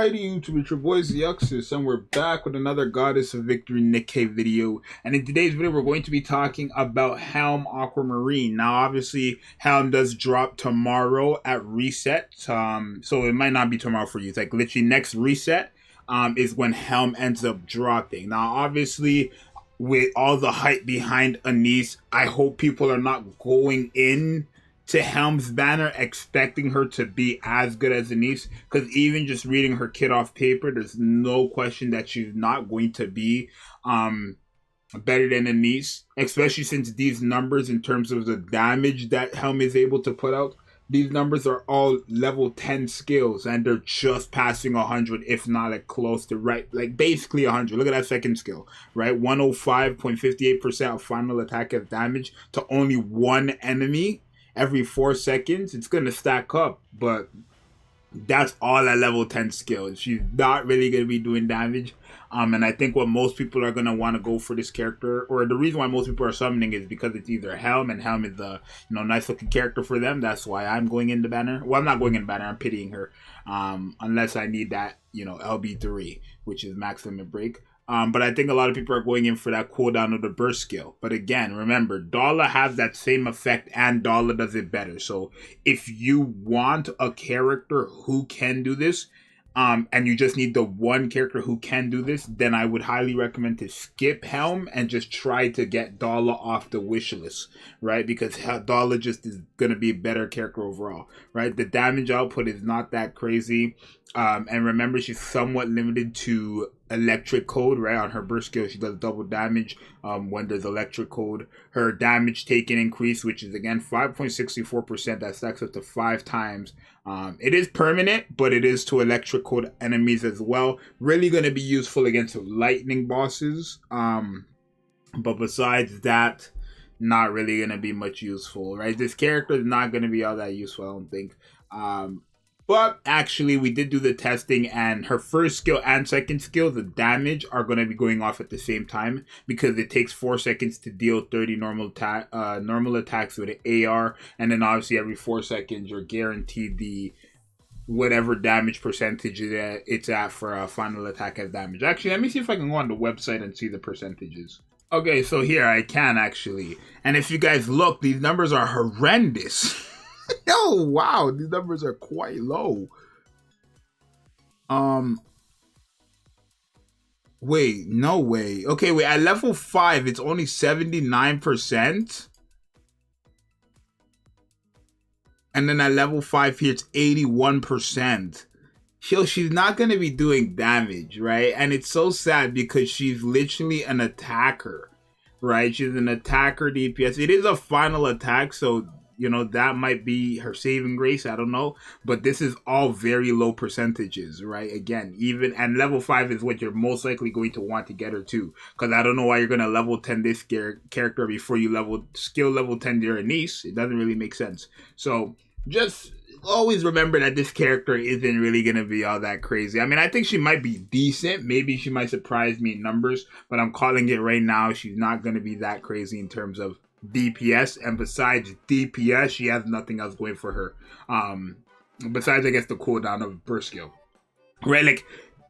Alrighty, YouTube, it's your boy Zxous, and we're back with another Goddess of Victory Nikke video. And in today's video, we're going to be talking about HELM Aquamarine. Now, obviously, HELM does drop tomorrow at reset, so it might not be tomorrow for you. It's like literally next reset is when HELM ends up dropping. Now, obviously, with all the hype behind Anise, I hope people are not going in to HELM's banner expecting her to be as good as Anise, because even just reading her kit off paper, there's no question that she's not going to be better than Anise, especially since these numbers in terms of the damage that HELM is able to put out, these numbers are all level 10 skills, and they're just passing 100, if not like close to like basically 100. Look at that second skill, right? 105.58% of final attack as damage to only one enemy every 4 seconds. It's going to stack up, but that's all at level 10 skill. She's not really going to be doing damage. And I think what most people are going to want to go for this character, or the reason why most people are summoning, is because it's either HELM, and HELM is a nice looking character for them. That's why I'm going in the banner. Well, I'm not going in the banner. I'm pitying her. Unless I need that, LB3, which is max limit break. But I think a lot of people are going in for that cooldown of the burst skill. But again, remember, Dala has that same effect and Dala does it better. So if you want a character who can do this, and you just need the one character who can do this, then I would highly recommend to skip HELM and just try to get Dala off the wish list, right? Because Dala just is going to be a better character overall, right? The damage output is not that crazy. And remember, she's somewhat limited to electric code, right? On her burst skill, she does double damage when there's electric code. Her damage taken increase, which is again 5.64%, that stacks up to 5 times. It is permanent, but it is to electric code enemies as well. Really going to be useful against lightning bosses. But besides that, not really going to be much useful, right? This character is not going to be all that useful, I don't think. But actually, we did do the testing, and her first skill and second skill, the damage, are going to be going off at the same time, because it takes 4 seconds to deal 30 normal attacks with an AR, and then obviously every 4 seconds you're guaranteed the whatever damage percentage it's at for a final attack as damage. Actually, let me see if I can go on the website and see the percentages. Okay, so here I can actually, and if you guys look, these numbers are horrendous. Oh wow, these numbers are quite low. Wait, no way. Okay, wait, at level 5 it's only 79%. And then at level 5 here it's 81%. She's not gonna be doing damage, right? And it's so sad because she's literally an attacker, right? She's an attacker DPS. It is a final attack, so that might be her saving grace. I don't know. But this is all very low percentages, right? Again, and level 5 is what you're most likely going to want to get her to. Because I don't know why you're going to level 10 this character before you skill level 10 your Anise. It doesn't really make sense. So just always remember that this character isn't really going to be all that crazy. I mean, I think she might be decent. Maybe she might surprise me in numbers. But I'm calling it right now. She's not going to be that crazy in terms of DPS, and besides DPS, she has nothing else going for her. Besides, I guess, the cooldown of burst skill, right? Like,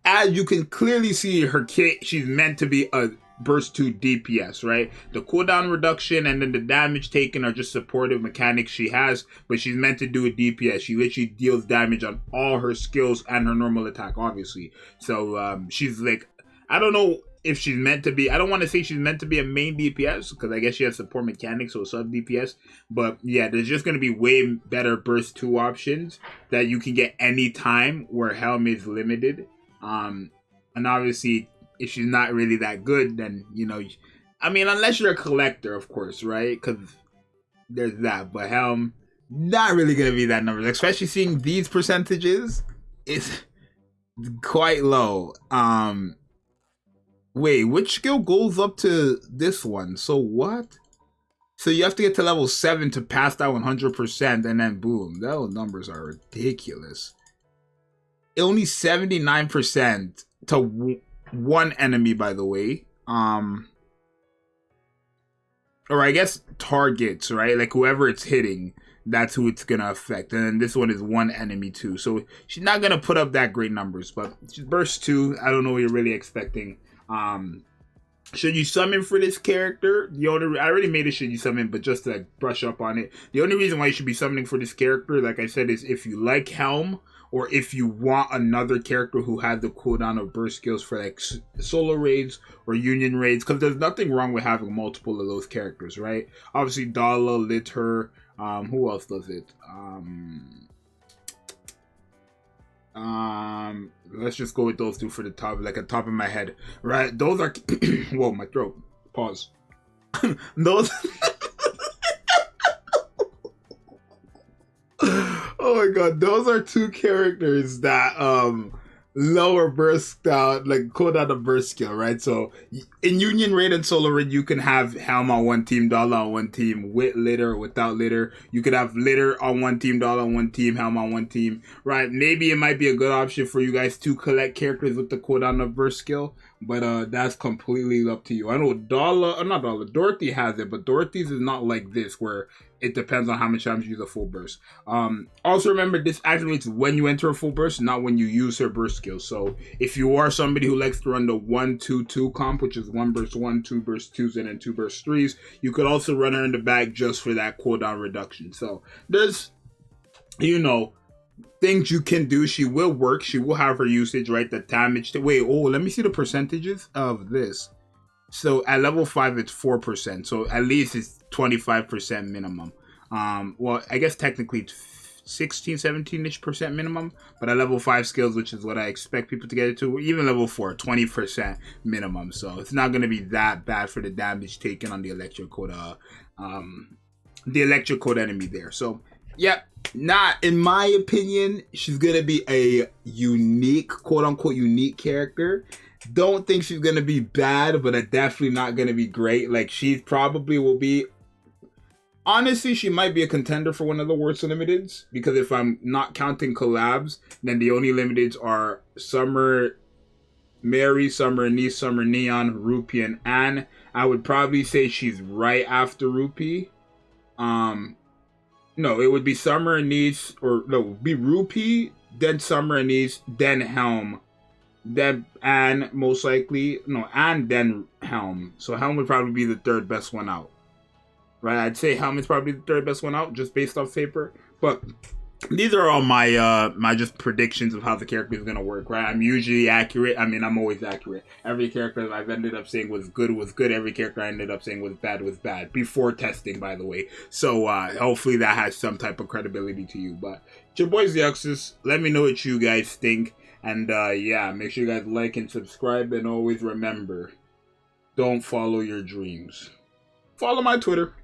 as you can clearly see, her kit, she's meant to be a burst 2 DPS, right? The cooldown reduction and then the damage taken are just supportive mechanics she has, but she's meant to do a DPS. She literally deals damage on all her skills and her normal attack, obviously. So she's like, I don't know if she's meant to be, I don't want to say she's meant to be a main DPS, because I guess she has support mechanics, so sub DPS. But yeah, there's just going to be way better burst 2 options that you can get any time where HELM is limited. And obviously, if she's not really that good, then, I mean, unless you're a collector, of course, right? Because there's that. But HELM, not really going to be that number. Especially seeing these percentages, it's quite low. Wait, which skill goes up to this one? So what? So you have to get to level 7 to pass that 100%, and then boom. Those numbers are ridiculous. Only 79% to one enemy, by the way. Or I guess targets, right? Like whoever it's hitting. that's who it's gonna affect. And then this one is one enemy too, so she's not gonna put up that great numbers. But she's burst 2. I don't know what you're really expecting. Should you summon for this character? I already made a should you summon, but just to brush up on it, the only reason why you should be summoning for this character, like I said, is if you like Helm, or if you want another character who has the cooldown of burst skills for like solo raids or union raids, because there's nothing wrong with having multiple of those characters, right? Obviously, Dala, Litter, who else does it? Let's just go with those 2 for the top, like at the top of my head, right? Those are whoa, my throat. Pause. Those. Oh my god, those are 2 characters that lower burst down, like cooldown of burst skill, right? So in Union Raid and Solo Raid, you can have Helm on one team, Dala on one team, with Litter or without Litter. You could have Litter on one team, Dala on one team, Helm on one team, right? Maybe it might be a good option for you guys to collect characters with the cooldown of burst skill, but that's completely up to you. I know Dorothy has it, but Dorothy's is not like this, where it depends on how much times you use a full burst. Also remember, this activates when you enter a full burst, not when you use her burst skill. So if you are somebody who likes to run the 1-2-2 comp, which is 1 burst 1, 2 burst 2s, and then 2 burst 3s, you could also run her in the back just for that cooldown reduction. So there's, things you can do. She will work. She will have her usage, right? The damage. Let me see the percentages of this. So at level 5, it's 4%. So at least it's 25% minimum. Well, I guess technically it's 16, 17-ish percent minimum. But at level 5 skills, which is what I expect people to get it to, even level 4, 20% minimum. So it's not going to be that bad for the damage taken on the electrocode enemy there. So, yeah. Not, in my opinion, she's going to be a unique, quote-unquote unique character. Don't think she's going to be bad, but definitely not going to be great. Like, she probably will be... Honestly, she might be a contender for one of the worst limiteds, because if I'm not counting collabs, then the only limiteds are Summer Mary, Summer Anise, Summer Neon, Rupee, and Anne. I would probably say she's right after Rupee. No, it would be Summer Anise, or no, it would be Rupee, then Summer Anise, then Helm, then Anne, most likely. No, Anne, then Helm. So Helm would probably be the 3rd best one out. Right? I'd say Helm is probably the 3rd best one out, just based off paper. But these are all my my just predictions of how the character is gonna work, right? I'm usually accurate. I mean, I'm always accurate. Every character that I've ended up saying was good. Every character I ended up saying was bad. Before testing, by the way. So hopefully that has some type of credibility to you. But it's your boy Zxous. Let me know what you guys think. And yeah, make sure you guys like and subscribe. And always remember, don't follow your dreams. Follow my Twitter.